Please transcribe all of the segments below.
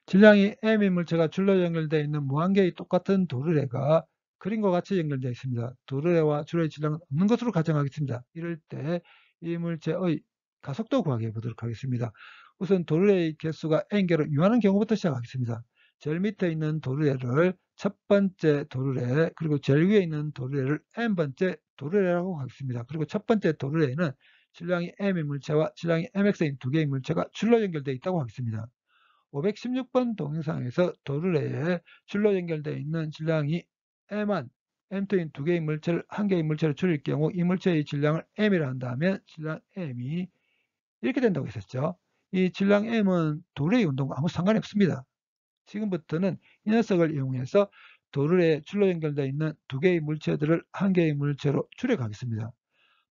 질량이 m인 물체가 줄로 연결되어 있는 무한개의 똑같은 도르래가 그림과 같이 연결되어 있습니다. 도르래와 줄의 질량은 없는 것으로 가정하겠습니다. 이럴 때 이 물체의 가속도 구하게 해보도록 하겠습니다. 우선 도르래의 개수가 n개로 유하는 경우부터 시작하겠습니다. 제일 밑에 있는 도르래를 첫 번째 도르래, 그리고 제일 위에 있는 도르래를 n번째 도르래라고 하겠습니다. 그리고 첫 번째 도르래에는 질량이 m인 물체와 질량이 mx인 두 개의 물체가 줄로 연결되어 있다고 하겠습니다. 516번 동영상에서 도르래에 줄로 연결되어 있는 질량이 M한, M2인 두 개의 물체를 한 개의 물체로 줄일 경우 이 물체의 질량을 M이라 한다면 질량 M이 이렇게 된다고 했었죠. 이 질량 M은 도르래의 운동과 아무 상관이 없습니다. 지금부터는 이 녀석을 이용해서 도르래에 줄로 연결되어 있는 두 개의 물체들을 한 개의 물체로 줄여가겠습니다.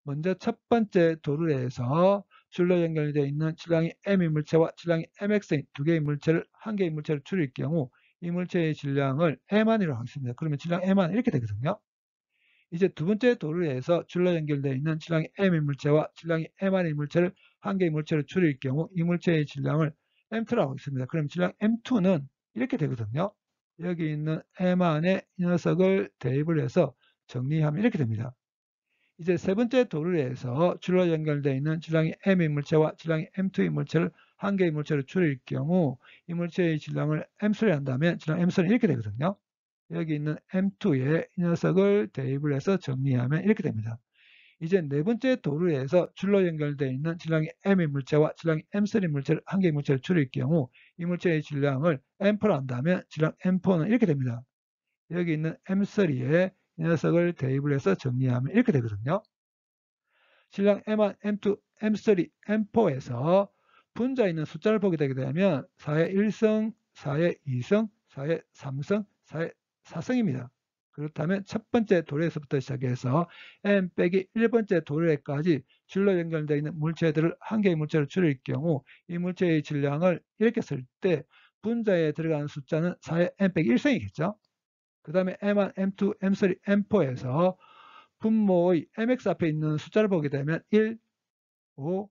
먼저 첫 번째 도르래에서 줄로 연결되어 있는 질량이 m의 물체와 질량이 mx인 두 개의 물체를 한 개의 물체로 줄일 경우 이 물체의 질량을 m안이라고 하겠습니다. 그러면 질량 m안 이렇게 되거든요. 이제 두 번째 도르래에서 줄로 연결되어 있는 질량이 m의 물체와 질량이 m안의 물체를 한 개의 물체로 줄일 경우 이 물체의 질량을 m2라고 하겠습니다. 그럼 질량 m2는 이렇게 되거든요. 여기 있는 m안에 이 녀석을 대입을 해서 정리하면 이렇게 됩니다. 이제 세 번째 도르래에서 줄로 연결되어 있는 질량이 m의 물체와 질량이 m2의 물체를 한 개의 물체로 줄일 경우 이 물체의 질량을 m수로 한다면 질량 m수는 이렇게 되거든요. 여기 있는 m2에 이 녀석을 대입을 해서 정리하면 이렇게 됩니다. 이제 네 번째 도르래에서 줄로 연결되어 있는 질량이 m의 물체와 질량이 m3의 물체를 한 개의 물체로 줄일 경우 이 물체의 질량을 m4로 한다면 질량 m4는 이렇게 됩니다. 여기 있는 m3에 이 녀석을 대입을 해서 정리하면 이렇게 되거든요. 질량 M1, M2, M3, M4에서 분자에 있는 숫자를 보게 되게 되면 4의 1성, 4의 2성, 4의 3성, 4의 4성입니다. 그렇다면 첫 번째 도래에서부터 시작해서 M 빼기 1번째 도래까지 줄로 연결되어 있는 물체들을 한 개의 물체로 줄일 경우 이 물체의 질량을 이렇게 쓸 때 분자에 들어가는 숫자는 4의 M 빼기 1성이겠죠. 그 다음에 M1, M2, M3, M4에서 분모의 mx 앞에 있는 숫자를 보게 되면 1, 5,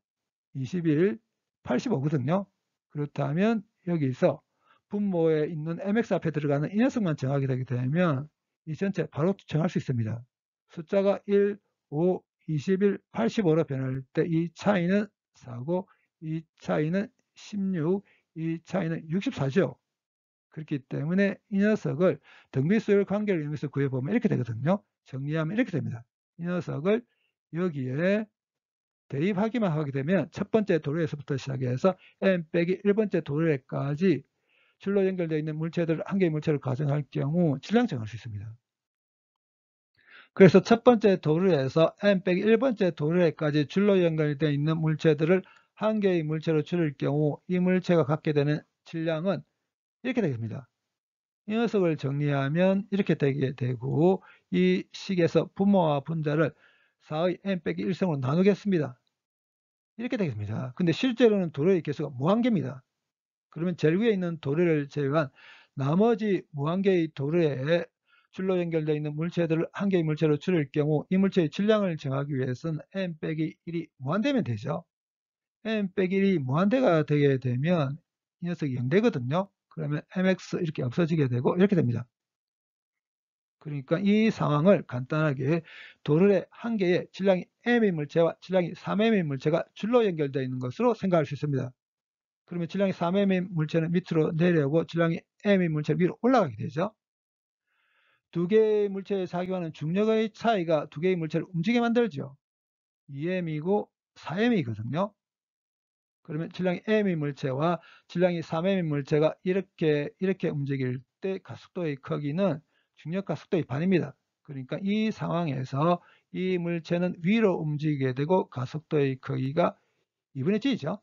21, 85거든요. 그렇다면 여기서 분모에 있는 mx 앞에 들어가는 이 녀석만 정하게 되게 되면 이 전체 바로 정할 수 있습니다. 숫자가 1, 5, 21, 85로 변할 때 이 차이는 4고 이 차이는 16, 이 차이는 64죠. 그렇기 때문에 이 녀석을 등비수열 관계를 이용해서 구해보면 이렇게 되거든요. 정리하면 이렇게 됩니다. 이 녀석을 여기에 대입하기만 하게 되면 첫 번째 도래에서부터 시작해서 n 빼기 1번째 도래까지 줄로 연결되어 있는 물체들을 한 개의 물체를 가정할 경우 질량 정할 수 있습니다. 그래서 첫 번째 도래에서 n 빼기 1번째 도래까지 줄로 연결되어 있는 물체들을 한 개의 물체로 줄일 경우 이 물체가 갖게 되는 질량은 이렇게 되겠습니다. 이 녀석을 정리하면 이렇게 되게 되고 이 식에서 분모와 분자를 4의 n 빼기 1성으로 나누겠습니다. 이렇게 되겠습니다. 근데 실제로는 도래의 개수가 무한개입니다. 그러면 제일 위에 있는 도래를 제외한 나머지 무한개의 도래에 줄로 연결되어 있는 물체들을 한 개의 물체로 줄일 경우 이 물체의 질량을 정하기 위해서는 n 빼기 1이 무한대면 되죠. n 빼기 1이 무한대가 되게 되면 이 녀석이 0되거든요. 그러면 mx 이렇게 없어지게 되고 이렇게 됩니다. 그러니까 이 상황을 간단하게 도르래 한 개의 질량이 m의 물체와 질량이 3m의 물체가 줄로 연결되어 있는 것으로 생각할 수 있습니다. 그러면 질량이 3m의 물체는 밑으로 내려오고 질량이 m의 물체는 위로 올라가게 되죠. 두 개의 물체에 작용하는 중력의 차이가 두 개의 물체를 움직이게 만들죠. 2m이고 4m이거든요. 그러면 질량이 m의 물체와 질량이 3m의 물체가 이렇게 움직일 때 가속도의 크기는 중력 가속도의 반입니다. 그러니까 이 상황에서 이 물체는 위로 움직이게 되고 가속도의 크기가 2분의 g죠.